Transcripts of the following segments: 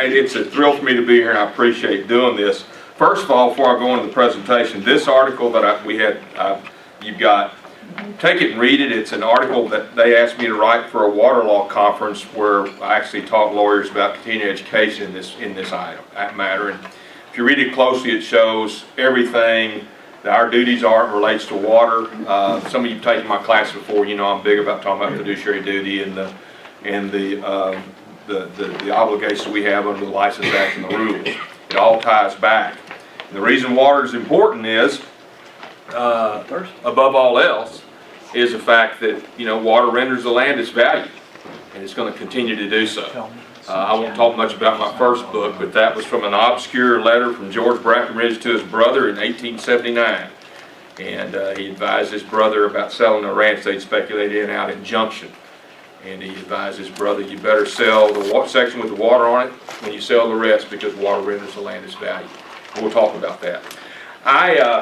It's a thrill for me to be here, and I appreciate doing this. First of all, before I go into the presentation, this article that you've got, take it and read it. It's an article that they asked me to write for a water law conference where I actually taught lawyers about continuing education in this matter. And if you read it closely, it shows everything that our duties are. It relates to water. Some of you have taken my class before. You know I'm big about talking about fiduciary duty and the obligations we have under the License Act and the rules. It all ties back. And the reason water is important is, above all else, is the fact that water renders the land its value, and it's going to continue to do so. I won't talk much about my first book, but that was from an obscure letter from George Brackenridge to his brother in 1879. And he advised his brother about selling a ranch they'd speculated in out in Junction. And he advised his brother, you better sell the section with the water on it when you sell the rest, because water renders the land its value. We'll talk about that.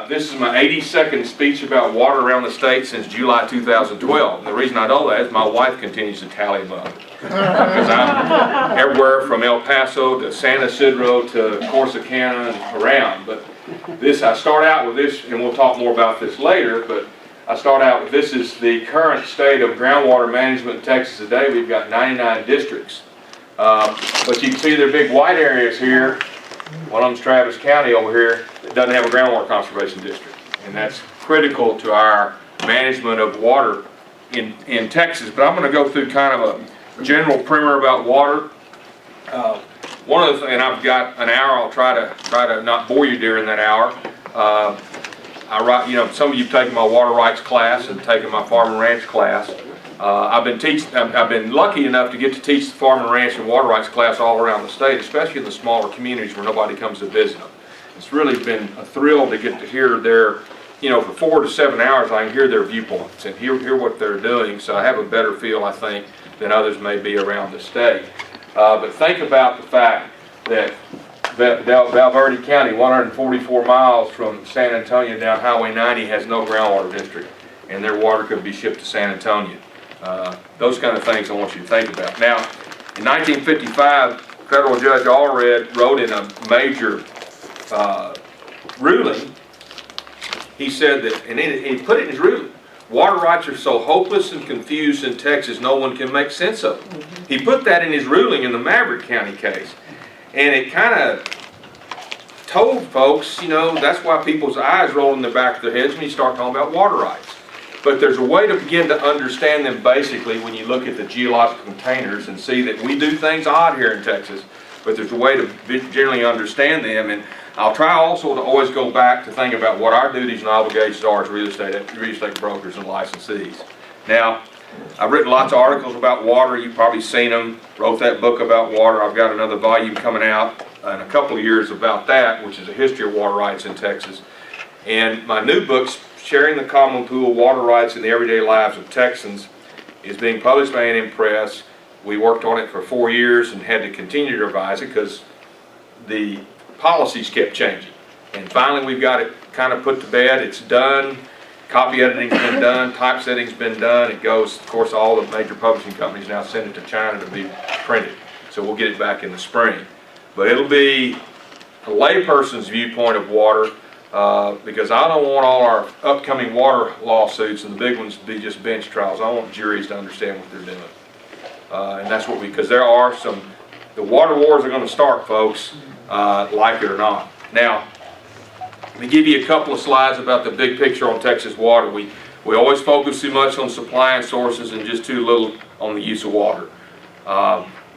This is my 82nd speech about water around the state since July 2012. And the reason I know that is my wife continues to tally them up. Because I'm everywhere from El Paso to San Isidro to Corsicana and around. But I start out with this, and we'll talk more about this later, but I start out with this is the current state of groundwater management in Texas today. We've got 99 districts. But you can see there are big white areas here. One of them's Travis County over here that doesn't have a groundwater conservation district. And that's critical to our management of water in Texas. But I'm going to go through kind of a general primer about water. And I've got an hour. I'll try to not bore you during that hour. Some of you have taken my water rights class and taken my farm and ranch class. I've been lucky enough to get to teach the farm and ranch and water rights class all around the state, especially in the smaller communities where nobody comes to visit them. It's really been a thrill to get to hear their, for 4 to 7 hours I can hear their viewpoints and hear what they're doing, so I have a better feel, I think, than others may be around the state. But think about the fact that Val Verde County, 144 miles from San Antonio down Highway 90, has no groundwater district, and their water could be shipped to San Antonio. Those kind of things I want you to think about. Now, in 1955, Federal Judge Allred wrote in a major ruling, he said that, and he put it in his ruling, water rights are so hopeless and confused in Texas, no one can make sense of them. He put that in his ruling in the Maverick County case. And it kind of told folks, that's why people's eyes roll in the back of their heads when you start talking about water rights. But there's a way to begin to understand them basically when you look at the geological containers and see that we do things odd here in Texas, but there's a way to generally understand them. And I'll try also to always go back to think about what our duties and obligations are as real estate brokers and licensees. Now, I've written lots of articles about water. You've probably seen them. Wrote that book about water. I've got another volume coming out in a couple of years about that, which is a history of water rights in Texas. And my new book, Sharing the Common Pool, Water Rights in the Everyday Lives of Texans, is being published by A&M Press. We worked on it for 4 years and had to continue to revise it because the policies kept changing. And finally we've got it kind of put to bed. It's done. Copy editing's been done, typesetting's been done. It goes, of course, all the major publishing companies now send it to China to be printed. So we'll get it back in the spring. But it'll be a layperson's viewpoint of water, because I don't want all our upcoming water lawsuits and the big ones to be just bench trials. I want juries to understand what they're doing. And that's what because there are the water wars are going to start, folks, like it or not. Now, let me give you a couple of slides about the big picture on Texas water. We always focus too much on supply and sources and just too little on the use of water.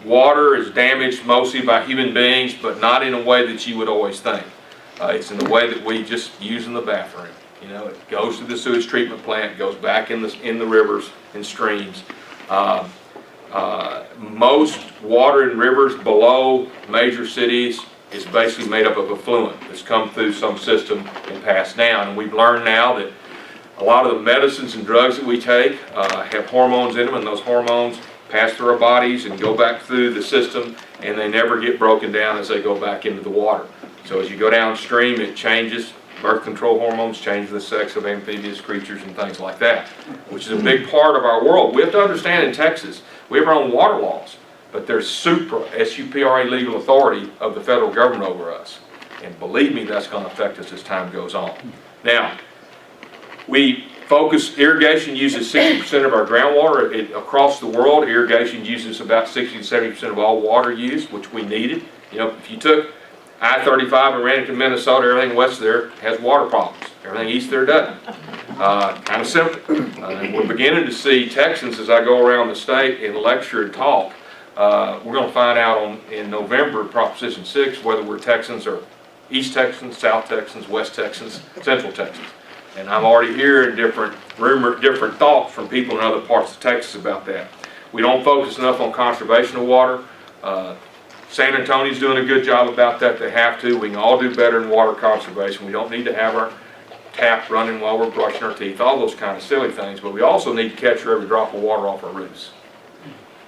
Water is damaged mostly by human beings, but not in a way that you would always think. It's in the way that we just use in the bathroom. It goes to the sewage treatment plant, goes back in the rivers and streams. Most water in rivers below major cities is basically made up of effluent that's come through some system and passed down. And we've learned now that a lot of the medicines and drugs that we take have hormones in them, and those hormones pass through our bodies and go back through the system, and they never get broken down as they go back into the water. So as you go downstream, it changes. Birth control hormones change the sex of amphibious creatures and things like that, which is a big part of our world. We have to understand in Texas, we have our own water laws, but there's supra, S-U-P-R-A, legal authority of the federal government over us. And believe me, that's going to affect us as time goes on. Now, we focus, irrigation uses 60% of our groundwater. Across the world, irrigation uses about 60 to 70% of all water use, which we needed. You know, if you took I-35 and ran it to Minnesota, everything west there has water problems. Everything east there doesn't. Kind of simple. And we're beginning to see Texans, as I go around the state and lecture and talk, we're going to find out in November, Proposition 6, whether we're Texans or East Texans, South Texans, West Texans, Central Texans. And I'm already hearing different thoughts from people in other parts of Texas about that. We don't focus enough on conservation of water. San Antonio's doing a good job about that. They have to. We can all do better in water conservation. We don't need to have our tap running while we're brushing our teeth, all those kind of silly things, but we also need to capture every drop of water off our roofs.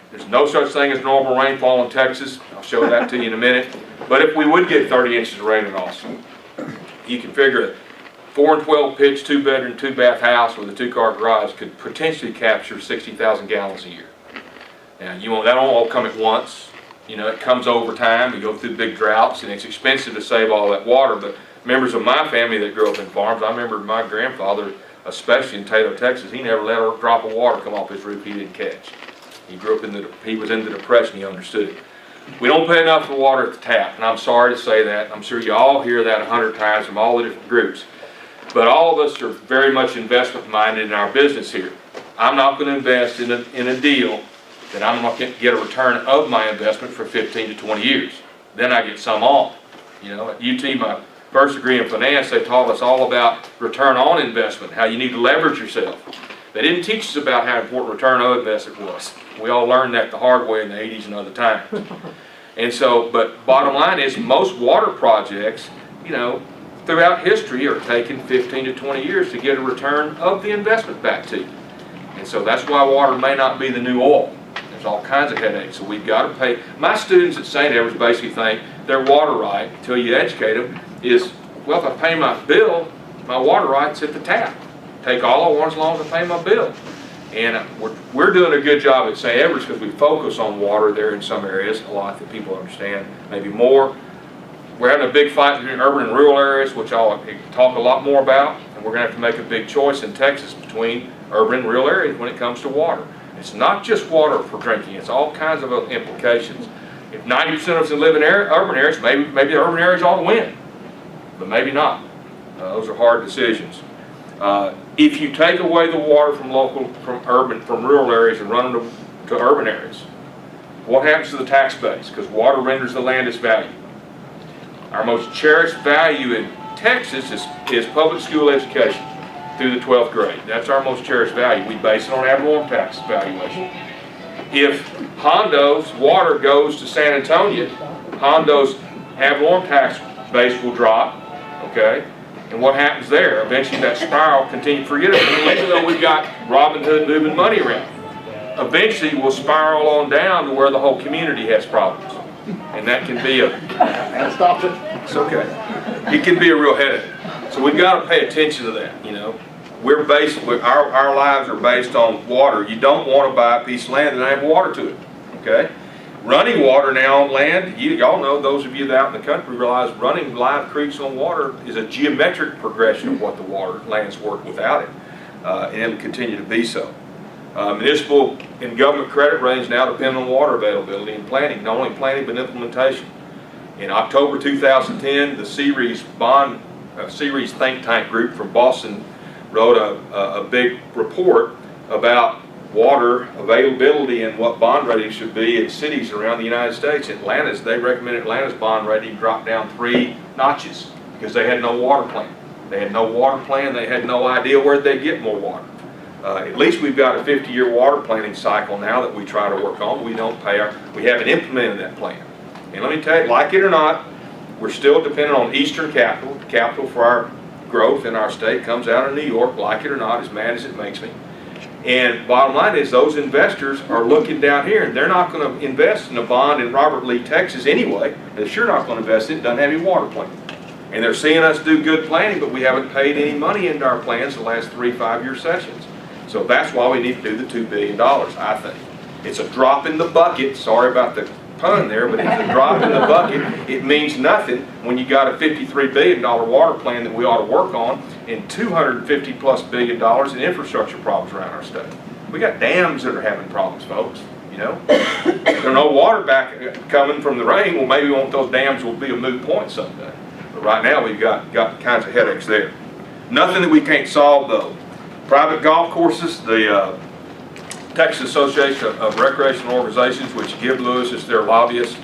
There's no such thing as normal rainfall in Texas. I'll show that to you in a minute. But if we would get 30 inches of rain in Austin, you can figure a 4 and 12 pitch, 2-bedroom, 2-bath house with a 2-car garage could potentially capture 60,000 gallons a year. Now, that don't all come at once. You know, it comes over time. We go through big droughts, and it's expensive to save all that water. But members of my family that grew up in farms, I remember my grandfather, especially in Taylor, Texas, he never let a drop of water come off his roof he didn't catch. He grew up he was in the Depression, he understood it. We don't pay enough for water at the tap, and I'm sorry to say that. I'm sure you all hear that 100 times from all the different groups. But all of us are very much investment minded in our business here. I'm not going to invest in a deal that I'm not going to get a return of my investment for 15 to 20 years. Then I get some on. You know, at UT, my first degree in finance, they taught us all about return on investment, how you need to leverage yourself. They didn't teach us about how important return on investment was. We all learned that the hard way in the 80s and other times. And so, but bottom line is most water projects, you know, throughout history are taking 15 to 20 years to get a return of the investment back to you. And so that's why water may not be the new oil. There's all kinds of headaches. So we've got to pay. My students at St. Edward's basically think their water right, until you educate them, is, well, if I pay my bill, my water right's at the tap. Take all I want as long as I pay my bill. And we're doing a good job at St. Edward's because we focus on water there in some areas, a lot that people understand, maybe more. We're having a big fight between urban and rural areas, which I'll talk a lot more about, and we're going to have to make a big choice in Texas between urban and rural areas when it comes to water. It's not just water for drinking, it's all kinds of implications. If 90% of us live in urban areas, maybe the urban areas ought to win, but maybe not. Those are hard decisions. If you take away the water from rural areas and run them to urban areas, what happens to the tax base? Because water renders the land its value. Our most cherished value in Texas is public school education through the 12th grade. That's our most cherished value. We base it on ad valorem tax valuation. If Hondo's water goes to San Antonio, Hondo's ad valorem tax base will drop, okay? And what happens there? Eventually that spiral continues. Forget it. Even though we've got Robin Hood moving money around, eventually we'll spiral on down to where the whole community has problems. And that can be I stopped it. It's okay. It can be a real headache. So we've got to pay attention to that, you know. Our lives are based on water. You don't want to buy a piece of land that doesn't have water to it, okay? Running water now on land, y'all know, those of you that out in the country realize running live creeks on water is a geometric progression of what the land's worth without it. And it'll continue to be so. Municipal and government credit ratings now depend on water availability and planning, not only planning but implementation. In October 2010, the Ceres think tank group from Boston wrote a big report about water availability and what bond ratings should be in cities around the United States. They recommended Atlanta's bond rating drop down 3 notches because they had no water plan. They had no water plan. They had no idea where they'd get more water. At least we've got a 50-year water planning cycle now that we try to work on. We haven't implemented that plan. And let me tell you, like it or not, we're still dependent on Eastern capital. The capital for our growth in our state comes out of New York, like it or not, as mad as it makes me. And bottom line is those investors are looking down here, and they're not going to invest in a bond in Robert Lee, Texas anyway. They're sure not going to invest in it. It doesn't have any water plan. And they're seeing us do good planning, but we haven't paid any money into our plans the last 3 5-year sessions. So that's why we need to do the $2 billion, I think. It's a drop in the bucket. Sorry about the pun there, but it's a drop in the bucket. It means nothing when you got a $53 billion water plan that we ought to work on and $250+ billion in infrastructure problems around our state. We got dams that are having problems, folks. You know, there's no water back coming from the rain. Well, maybe those dams will be a moot point someday. But right now, we've got kinds of headaches there. Nothing that we can't solve, though. Private golf courses, the Texas Association of Recreational Organizations, which Gib Lewis is their lobbyist,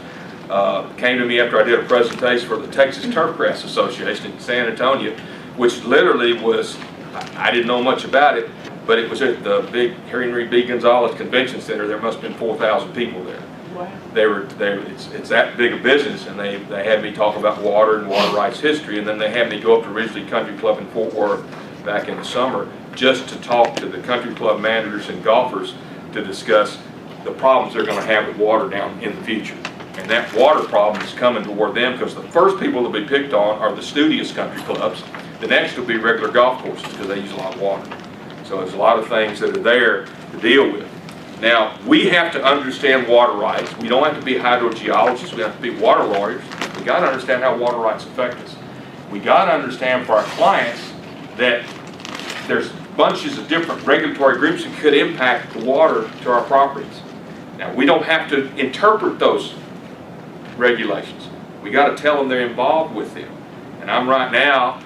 came to me after I did a presentation for the Texas Turfgrass Association in San Antonio, which literally was, I didn't know much about it, but it was at the big Henry B. Gonzalez Convention Center. There must have been 4,000 people there. Wow. It's that big a business, and they had me talk about water and water rights history, and then they had me go up to Ridgely Country Club in Fort Worth back in the summer just to talk to the country club managers and golfers to discuss the problems they're going to have with water down in the future. And that water problem is coming toward them because the first people to be picked on are the studious country clubs. The next will be regular golf courses because they use a lot of water. So there's a lot of things that are there to deal with. Now, we have to understand water rights. We don't have to be hydrogeologists. We have to be water lawyers. We got to understand how water rights affect us. We got to understand for our clients that there's bunches of different regulatory groups that could impact the water to our properties. Now, we don't have to interpret those regulations. We got to tell them they're involved with them. And I'm right now,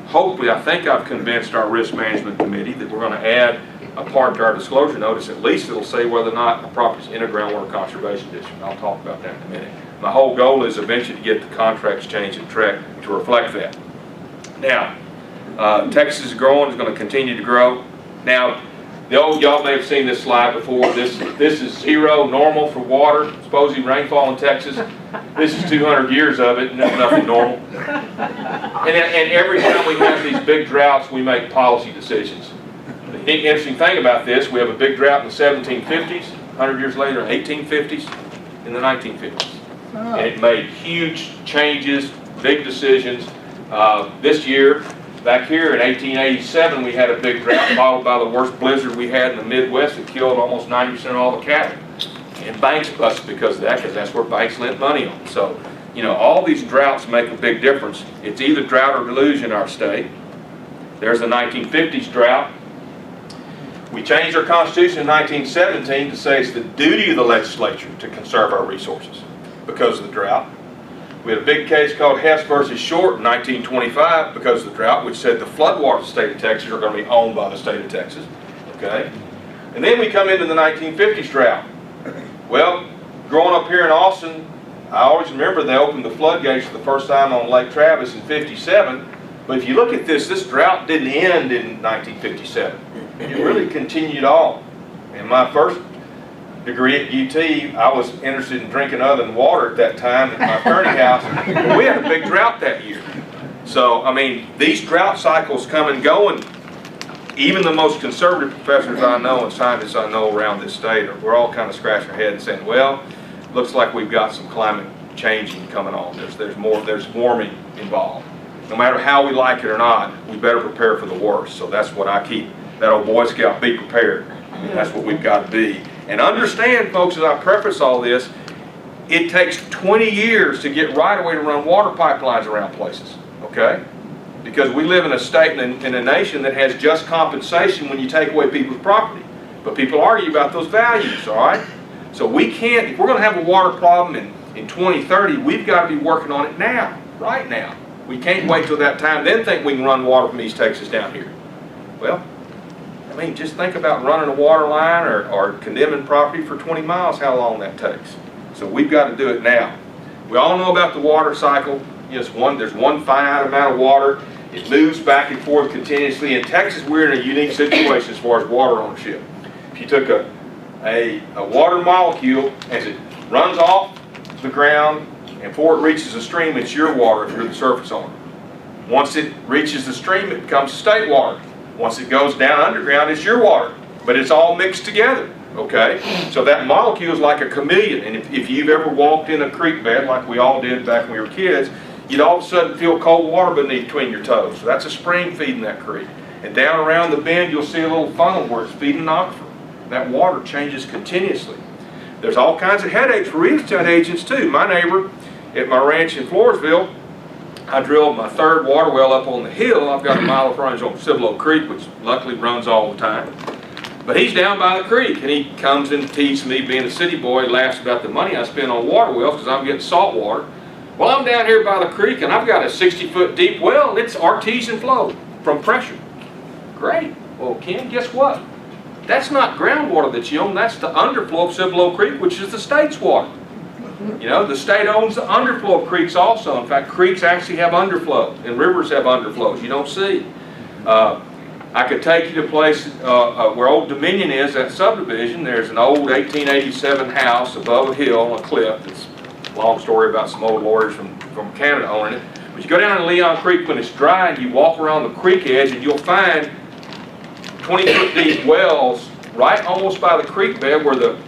hopefully, I think I've convinced our risk management committee that we're going to add a part to our disclosure notice. At least it'll say whether or not a property is in a groundwater conservation district. I'll talk about that in a minute. My whole goal is eventually to get the contracts changed at TREC to reflect that. Now, Texas is growing, it's going to continue to grow. Now, y'all may have seen this slide before. This is zero normal for water, supposing rainfall in Texas. This is 200 years of it, nothing normal. And every time we have these big droughts, we make policy decisions. The interesting thing about this, we have a big drought in the 1750s, 100 years later, 1850s, in the 1950s. And it made huge changes, big decisions. This year, back here in 1887, we had a big drought followed by the worst blizzard we had in the Midwest that killed almost 90% of all the cattle. And banks busted because of that, because that's where banks lent money on. So, you know, all these droughts make a big difference. It's either drought or deluge in our state. There's the 1950s drought. We changed our Constitution in 1917 to say it's the duty of the legislature to conserve our resources because of the drought. We had a big case called Hess versus Short in 1925 because of the drought, which said the floodwaters of the state of Texas are going to be owned by the state of Texas. Okay? And then we come into the 1950s drought. Well, growing up here in Austin, I always remember they opened the floodgates for the first time on Lake Travis in '57. But if you look at this drought didn't end in 1957. It really continued on. In my first degree at UT, I was interested in drinking other than water at that time at my attorney house. We had a big drought that year. So, I mean, these drought cycles come and go, and even the most conservative professors I know and scientists I know around this state, we're all kind of scratching our heads saying, well, looks like we've got some climate changing coming on. There's warming involved. No matter how we like it or not, we better prepare for the worst. So that's what I keep, that old Boy Scout, be prepared. I mean, that's what we've got to be. And understand, folks, as I preface all this, it takes 20 years to get right away to run water pipelines around places, okay? Because we live in a state and in a nation that has just compensation when you take away people's property. But people argue about those values, all right? So we can't, if we're going to have a water problem in 2030, we've got to be working on it now, right now. We can't wait till that time, then think we can run water from East Texas down here. Well, I mean, just think about running a water line or condemning property for 20 miles, how long that takes. So we've got to do it now. We all know about the water cycle. There's one finite amount of water. It moves back and forth continuously. In Texas, we're in a unique situation as far as water ownership. If you took a water molecule, as it runs off the ground, and before it reaches the stream, it's your water if you're the surface owner. Once it reaches the stream, it becomes state water. Once it goes down underground, it's your water. But it's all mixed together, okay? So that molecule is like a chameleon. And if you've ever walked in a creek bed, like we all did back when we were kids, you'd all of a sudden feel cold water between your toes. So that's a spring feeding that creek. And down around the bend, you'll see a little funnel where it's feeding an aquifer. that water changes continuously. There's all kinds of headaches for real estate agents too. My neighbor at my ranch in Floresville, I drilled my third water well up on the hill. I've got a mile of frontage on Cibolo Creek, which luckily runs all the time. But he's down by the creek, and he comes and teases me, being a city boy, laughs about the money I spend on water wells because I'm getting salt water. Well, I'm down here by the creek, and I've got a 60-foot deep well, and it's artesian flow from pressure. Great. Well, Ken, guess what? That's not groundwater that you own. That's the underflow of Cibolo Creek, which is the state's water. You know, the state owns the underflow of creeks also. In fact, creeks actually have underflow, and rivers have underflows you don't see. I could take you to a place where Old Dominion is, that subdivision. There's an old 1887 house above a hill on a cliff. It's a long story about some old lawyers from Canada owning it. But you go down to Leon Creek when it's dry, and you walk around the creek edge, and you'll find 20-foot deep wells right almost by the creek bed where the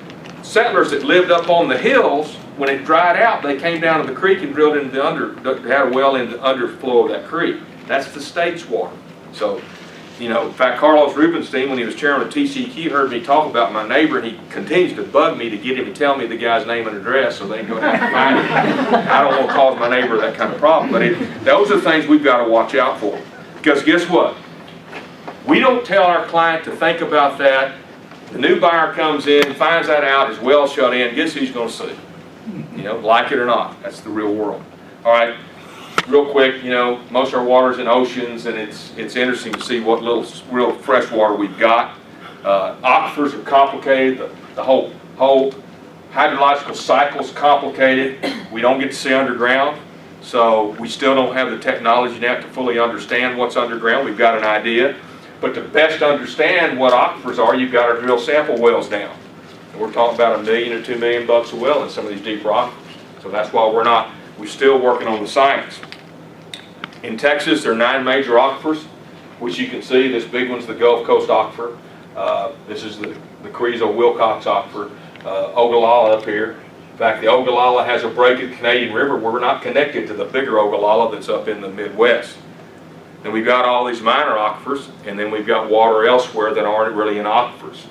settlers that lived up on the hills, when it dried out, they came down to the creek and drilled into had a well in the underflow of that creek. That's the state's water. So, you know, in fact, Carlos Rubenstein, when he was chairman of TCEQ, heard me talk about my neighbor, and he continues to bug me to get him to tell me the guy's name and address so they can go down and find him. I don't want to cause my neighbor that kind of problem, but those are things we've got to watch out for. Because guess what? We don't tell our client to think about that. The new buyer comes in, finds that out, his well shut in, guess who's going to sue? You know, like it or not. That's the real world. All right. Real quick, you know, most of our water's in oceans, and it's interesting to see what little real fresh water we've got. Aquifers are complicated. The whole hydrological cycle's complicated. We don't get to see underground, so we still don't have the technology now to fully understand what's underground. We've got an idea, but to best understand what aquifers are, you've got to drill sample wells down. And we're talking about $1 million or $2 million bucks a well in some of these deeper aquifers. So that's why we're still working on the science. In Texas, there are 9 major aquifers, which you can see. This big one's the Gulf Coast Aquifer. This is the Carrizo-Wilcox Aquifer. Ogallala up here. In fact, the Ogallala has a break at the Canadian River where we're not connected to the bigger Ogallala that's up in the Midwest. Then we've got all these minor aquifers, and then we've got water elsewhere that aren't really in aquifers.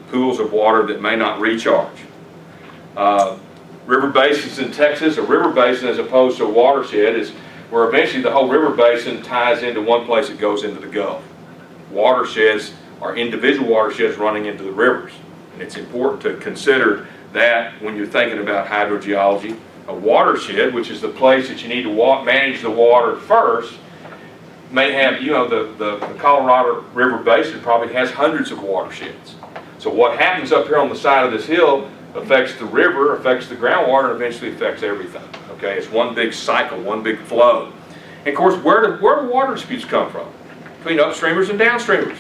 Pools of water that may not recharge. River basins in Texas, a river basin as opposed to a watershed is where eventually the whole river basin ties into one place that goes into the Gulf. Watersheds are individual watersheds running into the rivers. And it's important to consider that when you're thinking about hydrogeology. A watershed, which is the place that you need to manage the water first, may have, you know, the Colorado River Basin probably has hundreds of watersheds. So what happens up here on the side of this hill affects the river, affects the groundwater, and eventually affects everything. Okay, it's one big cycle, one big flow. And of course, where do water disputes come from? Between upstreamers and downstreamers.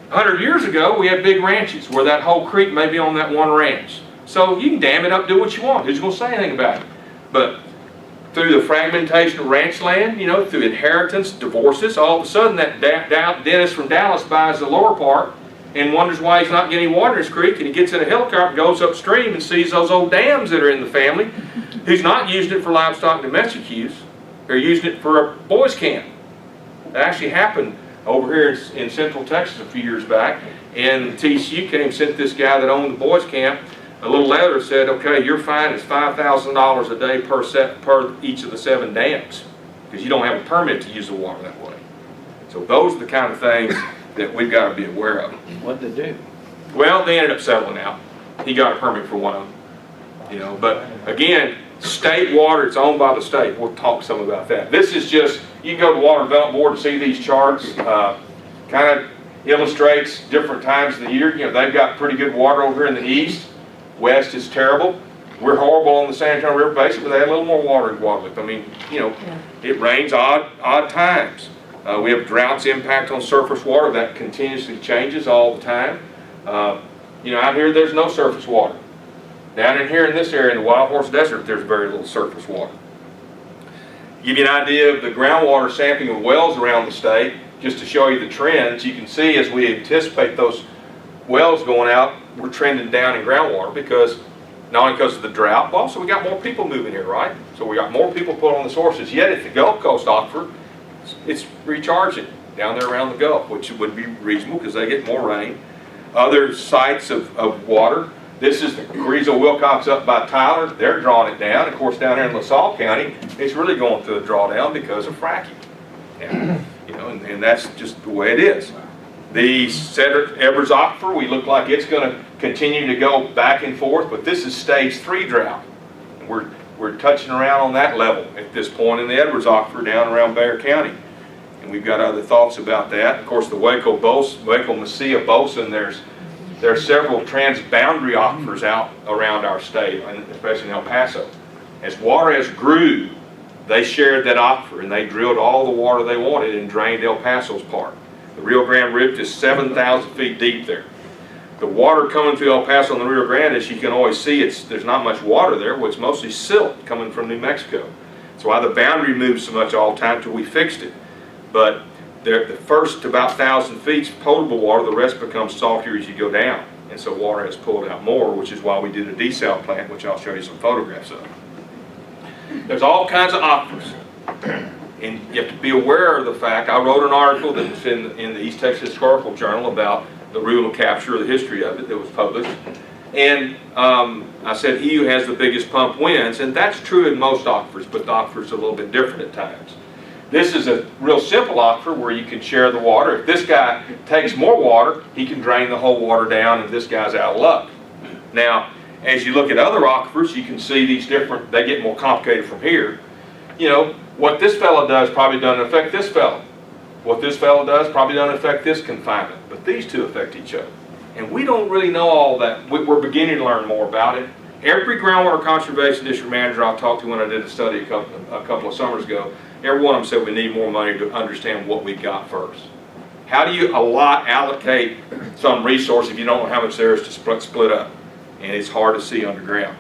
100 years ago, we had big ranches where that whole creek may be on that one ranch. So you can dam it up, do what you want. Who's going to say anything about it? But through the fragmentation of ranch land, you know, through inheritance, divorces, all of a sudden that Dennis from Dallas buys the lower part and wonders why he's not getting water in his creek, and he gets in a helicopter and goes upstream and sees those old dams that are in the family. He's not using it for livestock domestic use. They're using it for a boys' camp. That actually happened over here in Central Texas a few years back, and TCU came and sent this guy that owned the boys' camp a little letter that said, okay, your fine is $5,000 a day per each of the 7 dams, because you don't have a permit to use the water that way. So those are the kind of things that we've got to be aware of. What'd they do? Well, they ended up settling out. He got a permit for one of them. You know, but again, state water, it's owned by the state. We'll talk some about that. This is just, you can go to the Water Development Board to see these charts. Kind of illustrates different times of the year. You know, they've got pretty good water over here in the east. West is terrible. We're horrible on the San Antonio River Basin, but they have a little more water in Guadalupe. I mean, you know, it rains odd times. We have droughts impact on surface water that continuously changes all the time. You know, out here there's no surface water. Down in here in this area in the Wild Horse Desert, there's very little surface water. Give you an idea of the groundwater sampling of wells around the state, just to show you the trends. You can see as we anticipate those wells going out, we're trending down in groundwater because not only because of the drought, but also we got more people moving here, right? So we got more people put on the sources. Yet at the Gulf Coast Aquifer, it's recharging down there around the Gulf, which would be reasonable because they get more rain. other sites of water. This is the Carrizo Wilcox up by Tyler. They're drawing it down. Of course, down here in LaSalle County, it's really going through a drawdown because of fracking. And, and that's just the way it is. The Cedric Evers Aquifer, we look like it's going to continue to go back and forth, but this is stage 3 drought. And we're touching around on that level at this point in the Edwards Aquifer down around Bexar County. And we've got other thoughts about that. Of course, the Waco-Mesilla Boson, there's several transboundary aquifers out around our state, especially in El Paso. As Juarez grew, they shared that aquifer, and they drilled all the water they wanted and drained El Paso's part. The Rio Grande Rift is 7,000 feet deep there. The water coming through El Paso and the Rio Grande, as you can always see, there's not much water there. Well, it's mostly silt coming from New Mexico. That's why the boundary moves so much all the time till we fixed it. But the first about 1,000 feet is potable water, the rest becomes saltier as you go down. And so water has pulled out more, which is why we did a desal plant, which I'll show you some photographs of. There's all kinds of aquifers. And you have to be aware of the fact, I wrote an article that was in the East Texas Historical Journal about the rule of capture, the history of it, that was published. And I said, he who has the biggest pump wins, and that's true in most aquifers, but the aquifers are a little bit different at times. This is a real simple aquifer where you can share the water. If this guy takes more water, he can drain the whole water down, and this guy's out of luck. Now, as you look at other aquifers, you can see these different, they get more complicated from here. What this fellow does probably doesn't affect this fellow. What this fellow does probably doesn't affect this confinement, but these two affect each other. And we don't really know all that. We're beginning to learn more about it. Every groundwater conservation district manager I talked to when I did a study a couple of summers ago, every one of them said we need more money to understand what we got first. How do you allocate some resource if you don't know how much there is to split up? And it's hard to see underground.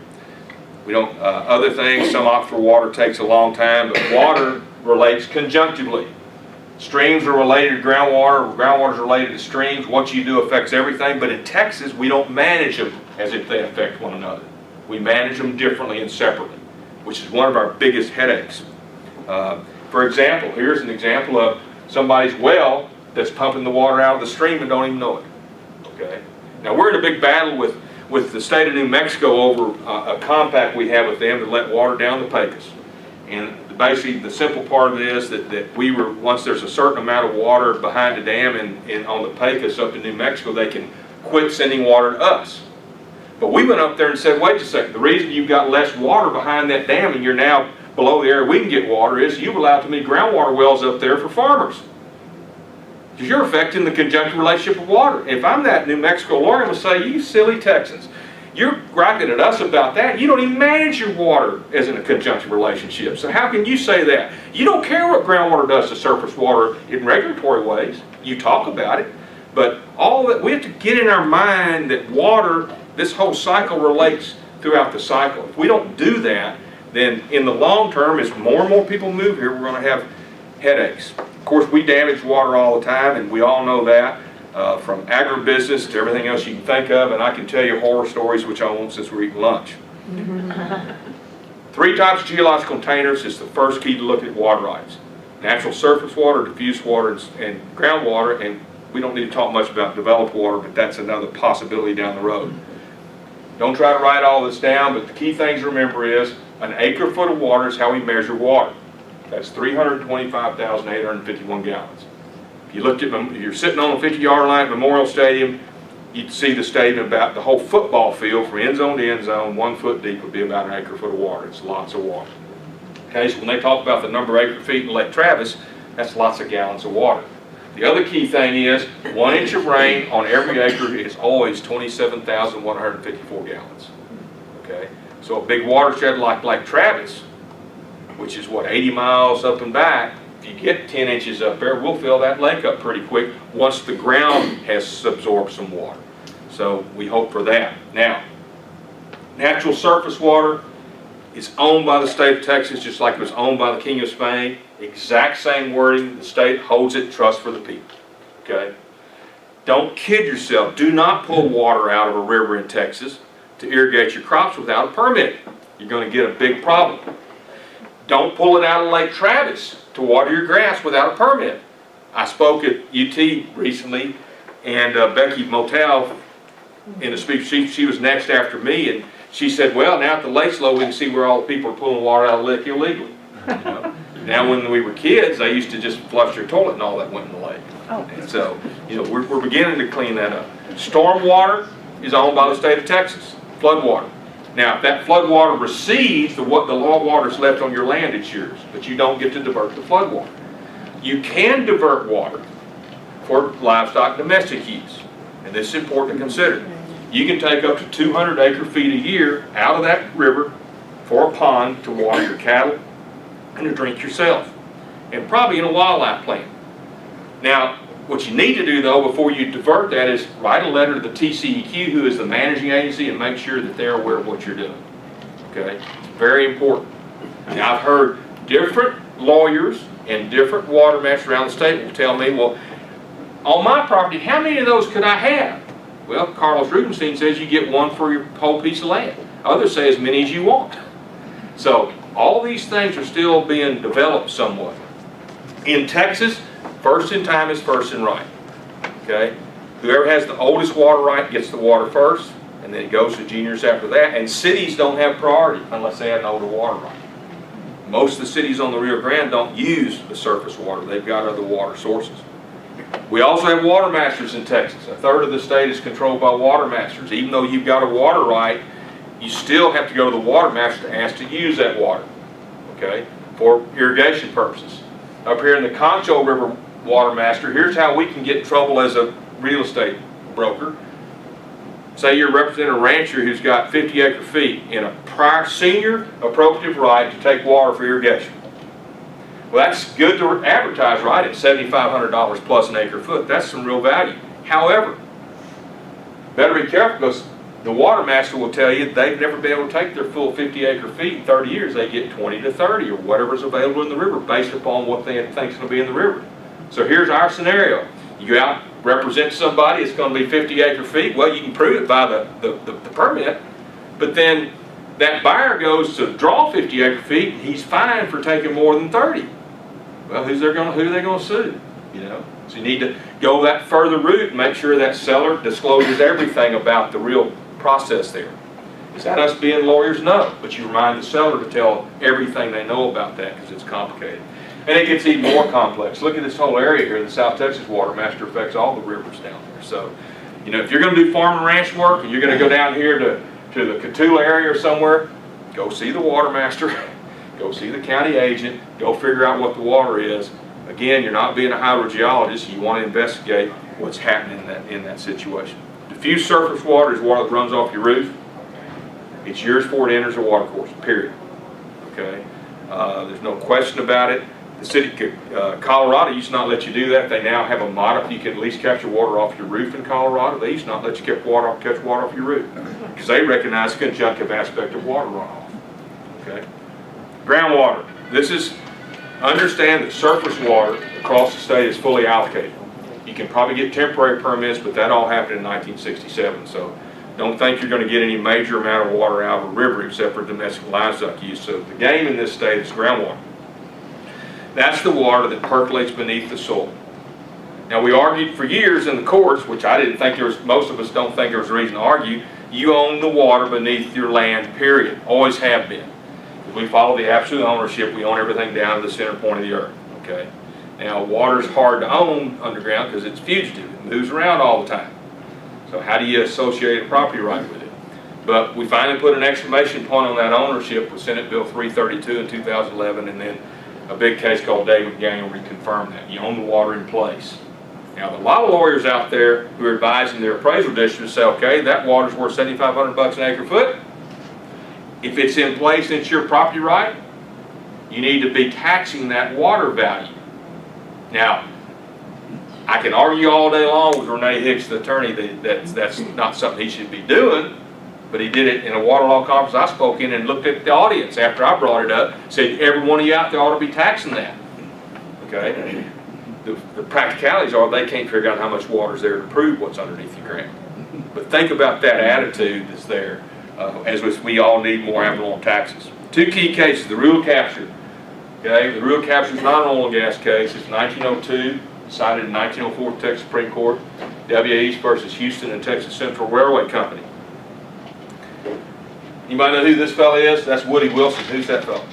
We don't, other things, some aquifer water takes a long time, but water relates conjunctively. Streams are related to groundwater, groundwater is related to streams. What you do affects everything, but in Texas, we don't manage them as if they affect one another. We manage them differently and separately, which is one of our biggest headaches. For example, here's an example of somebody's well that's pumping the water out of the stream and don't even know it. Okay. Now we're in a big battle with the state of New Mexico over a compact we have with them to let water down the Pecos. And basically the simple part of it is that we were, once there's a certain amount of water behind the dam and on the Pecos up in New Mexico, they can quit sending water to us. But we went up there and said, wait a second, the reason you've got less water behind that dam and you're now below the area we can get water is you've allowed too many groundwater wells up there for farmers. Because you're affecting the conjunctive relationship of water. If I'm that New Mexico lawyer, I'm going to say, you silly Texans, you're griping at us about that. You don't even manage your water as in a conjunctive relationship. So how can you say that? You don't care what groundwater does to surface water in regulatory ways. You talk about it. But all that, we have to get in our mind that water, this whole cycle relates throughout the cycle. If we don't do that, then in the long term, as more and more people move here, we're going to have headaches. Of course, we damage water all the time, and we all know that, from agribusiness to everything else you can think of, and I can tell you horror stories, which I won't since we're eating lunch. 3 types of geological containers is the first key to look at water rights. Natural surface water, diffuse water, and groundwater, and we don't need to talk much about developed water, but that's another possibility down the road. Don't try to write all this down, but the key things to remember is an acre foot of water is how we measure water. That's 325,851 gallons. If you looked at, if you're sitting on a 50-yard line at Memorial Stadium, you'd see the statement about the whole football field from end zone to end zone, 1 foot deep would be about an acre foot of water. It's lots of water. Okay, so when they talk about the number of acre feet in Lake Travis, that's lots of gallons of water. The other key thing is 1 inch of rain on every acre is always 27,154 gallons. Okay, so a big watershed like Lake Travis, which is what, 80 miles up and back, if you get 10 inches up there, we'll fill that lake up pretty quick once the ground has absorbed some water. So we hope for that. Now, natural surface water is owned by the state of Texas just like it was owned by the King of Spain. Exact same wording. The state holds it, trust for the people. Okay? Don't kid yourself. Do not pull water out of a river in Texas to irrigate your crops without a permit. You're going to get a big problem. Don't pull it out of Lake Travis to water your grass without a permit. I spoke at UT recently, and Becky Motel in the speech. She was next after me, and she said, well, now at the lake's low, we can see where all the people are pulling water out of the lake illegally. You know? Now when we were kids, they used to just flush their toilet and all that went in the lake. And so, you know, we're beginning to clean that up. Stormwater is owned by the state of Texas, flood water. Now, if that flood water recedes the water that's left on your land, it's yours, but you don't get to divert the flood water. You can divert water for livestock domestic use, and this is important to consider. You can take up to 200 acre-feet a year out of that river for a pond to water your cattle and to drink yourself, and probably in a wildlife plan. Now, what you need to do though before you divert that is write a letter to the TCEQ, who is the managing agency, and make sure that they're aware of what you're doing. Okay, it's very important. Now, I've heard different lawyers and different water masters around the state will tell me, well, on my property, how many of those could I have? Well, Carlos Rubenstein says you get one for your whole piece of land. Others say as many as you want. So all these things are still being developed somewhat. In Texas, first in time is first in right. Okay? Whoever has the oldest water right gets the water first, and then it goes to juniors after that. And cities don't have priority unless they have an older water right. Most of the cities on the Rio Grande don't use the surface water. They've got other water sources. We also have water masters in Texas. A third of the state is controlled by water masters. Even though you've got a water right, you still have to go to the water master to ask to use that water, okay, for irrigation purposes. Up here in the Concho River water master, here's how we can get in trouble as a real estate broker. Say you're representing a rancher who's got 50 acre-feet in a prior senior appropriative right to take water for irrigation. Well, that's good to advertise, right, at $7,500 plus an acre-foot. That's some real value. However, better be careful, because the water master will tell you they've never been able to take their full 50 acre-feet in 30 years. They get 20 to 30 or whatever's available in the river based upon what they think is going to be in the river. So here's our scenario. You go out, represent somebody, it's going to be 50 acre-feet. Well, you can prove it by the permit, but then that buyer goes to draw 50 acre-feet, and he's fined for taking more than 30. Well, who are they going to sue? You know, so you need to go that further route and make sure that seller discloses everything about the real process there. Is that us being lawyers? No, but you remind the seller to tell everything they know about that, because it's complicated. And it gets even more complex. Look at this whole area here. The South Texas Water Master affects all the rivers down there. So, you know, if you're going to do farm and ranch work and you're going to go down here to the Cotulla area or somewhere, go see the water master, go see the county agent, go figure out what the water is. Again, you're not being a hydrogeologist. You want to investigate what's happening in that situation. Diffuse surface water is water that runs off your roof. It's yours before it enters the water course, period. Okay? There's no question about it. The city of Colorado used to not let you do that. They now have a model. You can at least capture water off your roof in Colorado. They used to not let you catch water off your roof, because they recognize the conjunctive aspect of water runoff. Okay? Groundwater. This is, understand that surface water across the state is fully allocated. You can probably get temporary permits, but that all happened in 1967. So don't think you're going to get any major amount of water out of a river except for domestic livestock use. So the game in this state is groundwater. That's the water that percolates beneath the soil. Now, we argued for years in the courts, which I didn't think most of us don't think there was a reason to argue. You own the water beneath your land, period. Always have been. If we follow the absolute ownership, we own everything down to the center point of the earth. Okay. Now, water is hard to own underground because it's fugitive. It moves around all the time. So how do you associate a property right with it? But we finally put an exclamation point on that ownership with Senate Bill 332 in 2011, and then a big case called David Gang reconfirmed that. You own the water in place. Now, a lot of lawyers out there who are advising their appraisal districts say, okay, that water's worth $7,500 an acre foot. If it's in place and it's your property right, you need to be taxing that water value. Now, I can argue all day long with Renee Hicks, the attorney, that that's not something he should be doing, but he did it in a water law conference I spoke in and looked at the audience after I brought it up, said every one of you out there ought to be taxing that. Okay? The practicalities are they can't figure out how much water is there to prove what's underneath the ground. But think about that attitude that's there, as we all need more ammo taxes. Two key cases, the Rural Capture. Okay? The Rural Capture is not an oil and gas case. It's 1902. Decided in 1904 Texas Supreme Court. WA East versus Houston and Texas Central Railway Company. You might know who this fella is. That's Woody Wilson. Who's that fella?